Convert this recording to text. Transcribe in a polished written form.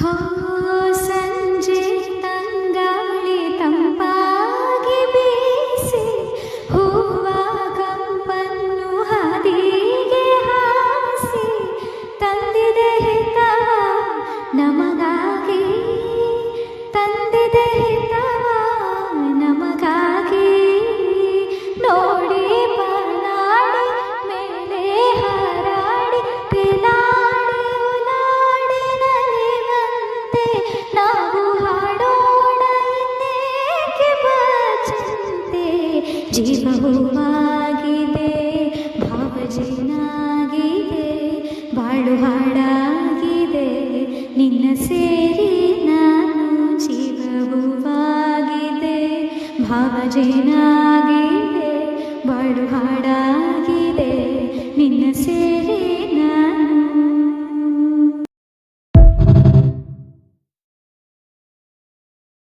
ಹೋ ಸಂಜೆ ತಂಗಾಳಿ ತಂಪಾಗಿ ಬೀಸಿ ಹೂವ ಕಂಪನ್ನು ಹಾದಿಗೆ ಹಾಸಿ ತಂದಿದೆ ಹಿತವ ನಮಗಾಗಿ, ತಂದಿದೆ ಹಿತವ ನಮಗಾಗಿ. ನೋಡಿ ಬಾನಾಡಿ ಮೇಲೆ ಹಾರಾಡಿ ತೇಲಾಡಿ ಉಲಾಡಿ ನಲಿವಂತೆ ನಾವು ಹಾಡೋಣ ಇನ್ನೇಕೆ ಬಾಚಂತೆ. ಜೀವ ಹೂವಾಗಿದೆ, ಭಾವಜೇನಾಗಿದೆ, ಬಾಳು ಹಾಡಾಗಿದೆ ನಿನ್ನ ಸೇರಿ ನಾನು. ಜೀವ ಹೂವಾಗಿದೆ, ಭಾವಜೇನಾಗಿದೆ, ಬಾಳು ಹಾಡಾಗಿದೆ ನಿನ್ನ ಸೇರಿ